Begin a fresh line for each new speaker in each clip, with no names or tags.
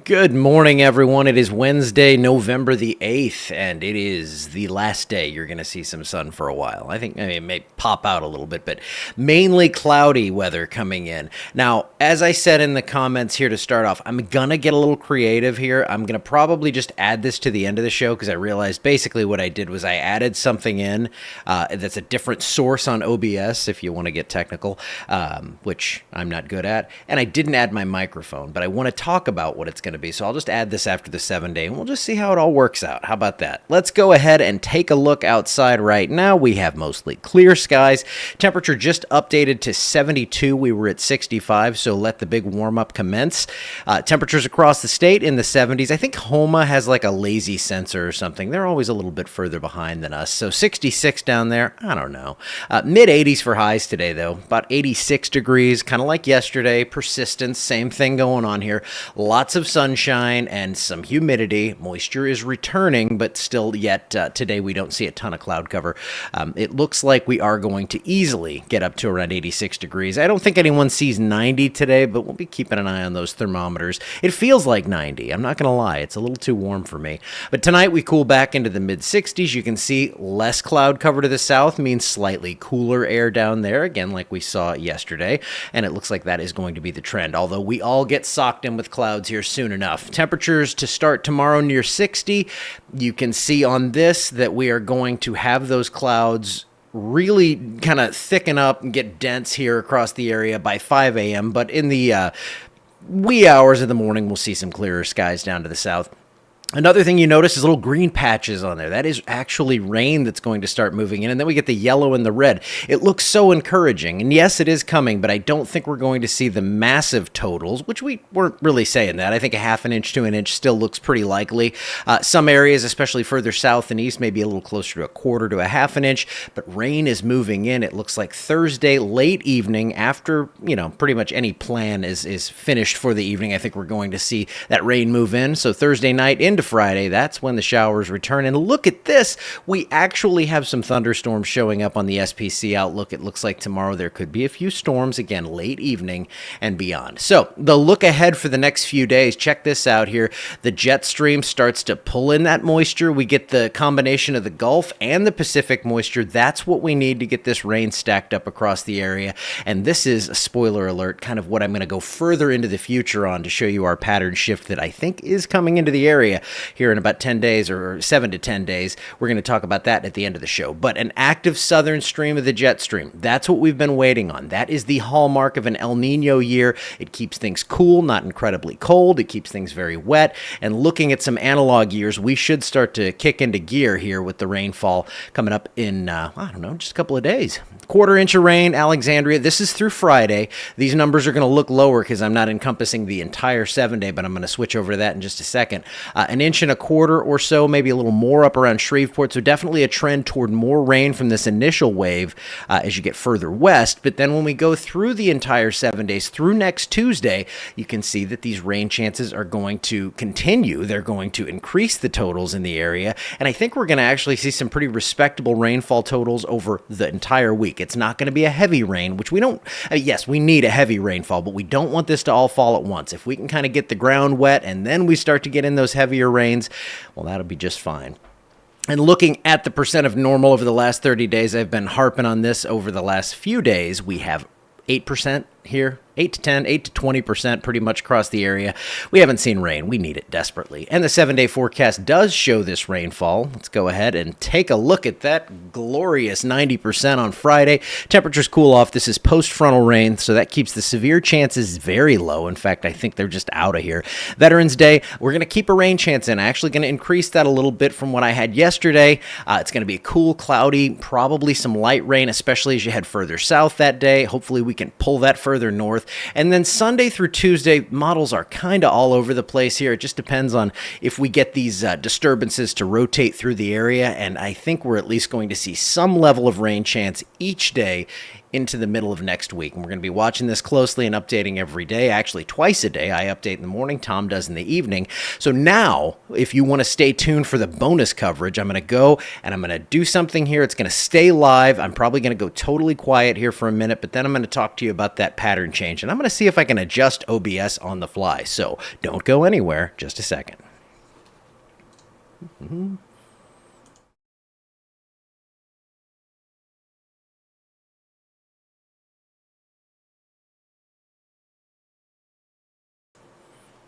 Good morning, everyone. It is Wednesday, November the 8th, and it is the last day you're going to see some sun for a while. It may pop out a little bit, but mainly cloudy weather coming in. Now, as I said in the comments here to start off, I'm going to get a little creative here. I'm going to probably just add this to the end of the show because I realized basically what I did was I added something in that's a different source on OBS, if you want to get technical, which I'm not good at. And I didn't add my microphone, but I want to talk about what it's going to be. So I'll just add this after the 7-day and we'll just see how it all works out. How about that? Let's go ahead and take a look outside right now. We have mostly clear skies. Temperature just updated to 72. We were at 65, so let the big warm up commence. Temperatures across the state in the 70s. I think Homa has like a lazy sensor or something. They're always a little bit further behind than us. So 66 down there. I don't know. Mid 80s for highs today though. About 86 degrees, kind of like yesterday. Persistence, same thing going on here. Lots of sunshine and some humidity. Moisture is returning, but still yet today we don't see a ton of cloud cover. It looks like we are going to easily get up to around 86 degrees. I don't think anyone sees 90 today, but we'll be keeping an eye on those thermometers. It feels like 90. I'm not going to lie. It's a little too warm for me. But tonight we cool back into the mid 60s. You can see less cloud cover to the south means slightly cooler air down there, again, like we saw yesterday. And it looks like that is going to be the trend, although we all get socked in with clouds here soon enough. Temperatures to start tomorrow near 60. You can see on this that we are going to have those clouds really kind of thicken up and get dense here across the area by 5 a.m. But in the wee hours of the morning, we'll see some clearer skies down to the south. Another thing you notice is little green patches on there. That is actually rain that's going to start moving in. And then we get the yellow and the red. It looks so encouraging. And yes, it is coming, but I don't think we're going to see the massive totals, which we weren't really saying that. I think a half an inch to an inch still looks pretty likely. Some areas, especially further south and east, may be a little closer to a quarter to a half an inch, but rain is moving in. It looks like Thursday, late evening, after, pretty much any plan is finished for the evening. I think we're going to see that rain move in. So Thursday night into Friday, that's when the showers return. And look at this. We actually have some thunderstorms showing up on the SPC outlook. It looks like tomorrow there could be a few storms, again, late evening and beyond. So the look ahead for the next few days, check this out here. The jet stream starts to pull in that moisture. We get the combination of the Gulf and the Pacific moisture. That's what we need to get this rain stacked up across the area. And this is a spoiler alert, kind of what I'm going to go further into the future on to show you our pattern shift that I think is coming into the area here in about 10 days or 7 to 10 days. We're going to talk about that at the end of the show. But an active southern stream of the jet stream, that's what we've been waiting on. That is the hallmark of an El Nino year. It keeps things cool, not incredibly cold. It keeps things very wet. And looking at some analog years, we should start to kick into gear here with the rainfall coming up in, just a couple of days. Quarter inch of rain, Alexandria. This is through Friday. These numbers are going to look lower because I'm not encompassing the entire 7-day, but I'm going to switch over to that in just a second. An inch and a quarter or so, maybe a little more up around Shreveport. So definitely a trend toward more rain from this initial wave as you get further west. But then when we go through the entire 7 days, through next Tuesday, you can see that these rain chances are going to continue. They're going to increase the totals in the area. And I think we're going to actually see some pretty respectable rainfall totals over the entire week. It's not going to be a heavy rain, which we don't, yes, we need a heavy rainfall, but we don't want this to all fall at once. If we can kind of get the ground wet and then we start to get in those heavier rains, well, that'll be just fine. And looking at the percent of normal over the last 30 days, I've been harping on this over the last few days. We have 8% here, 8 to 10, 8 to 20% pretty much across the area. We haven't seen rain. We need it desperately. And the 7-day forecast does show this rainfall. Let's go ahead and take a look at that glorious 90% on Friday. Temperatures cool off. This is post-frontal rain, so that keeps the severe chances very low. In fact, I think they're just out of here. Veterans Day, we're going to keep a rain chance in. Actually going to increase that a little bit from what I had yesterday. It's going to be cool, cloudy, probably some light rain, especially as you head further south that day. Hopefully we can pull that further north. And then Sunday through Tuesday, models are kind of all over the place here. It just depends on if we get these disturbances to rotate through the area. And I think we're at least going to see some level of rain chance each day into the middle of next week. And we're going to be watching this closely and updating every day, actually twice a day. I update in the morning, Tom does in the evening. So now, if you want to stay tuned for the bonus coverage, I'm going to go and I'm going to do something here. It's going to stay live. I'm probably going to go totally quiet here for a minute, but then I'm going to talk to you about that pattern change. And I'm going to see if I can adjust OBS on the fly. So don't go anywhere. Just a second. Mm-hmm.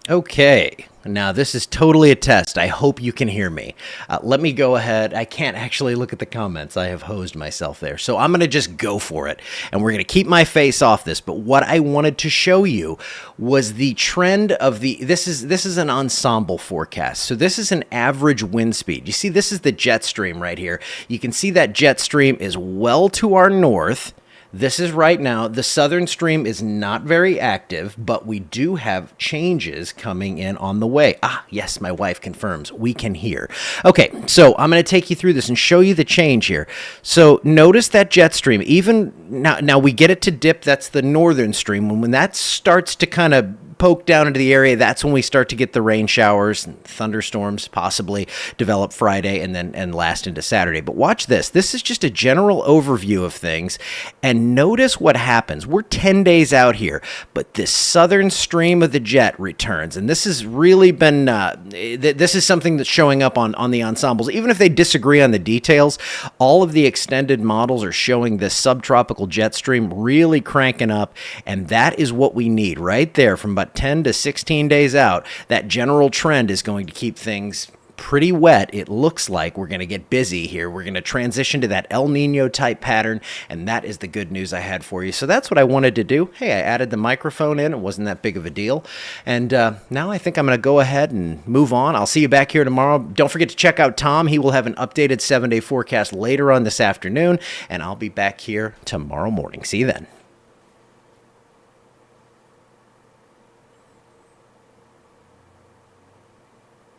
Okay, now this is totally a test. I hope you can hear me. Let me go ahead. I can't actually look at the comments. I have hosed myself there. So I'm going to just go for it. And we're going to keep my face off this. But what I wanted to show you was the trend of this is an ensemble forecast. So this is an average wind speed. You see, this is the jet stream right here. You can see that jet stream is well to our north. This is right now. The southern stream is not very active, but we do have changes coming in on the way. Yes, my wife confirms we can hear. Okay, so I'm going to take you through this and show you the change here. So notice that jet stream, even now we get it to dip. That's the northern stream. When that starts to kind of poke down into the area, that's when we start to get the rain showers and thunderstorms possibly develop Friday and last into Saturday. But watch this. This is just a general overview of things, and notice what happens. We're 10 days out here, but this southern stream of the jet returns, and this has really been this is something that's showing up on the ensembles. Even if they disagree on the details, all of the extended models are showing this subtropical jet stream really cranking up, and that is what we need right there from about 10 to 16 days out. That general trend is going to keep things pretty wet. It looks like we're going to get busy here. We're going to transition to that El Nino type pattern, and that is the good news I had for you. So that's what I wanted to do. Hey, I added the microphone in. It wasn't that big of a deal. And now I think I'm going to go ahead and move on. I'll see you back here tomorrow. Don't forget to check out Tom. He will have an updated 7-day forecast later on this afternoon, and I'll be back here tomorrow morning. See you then.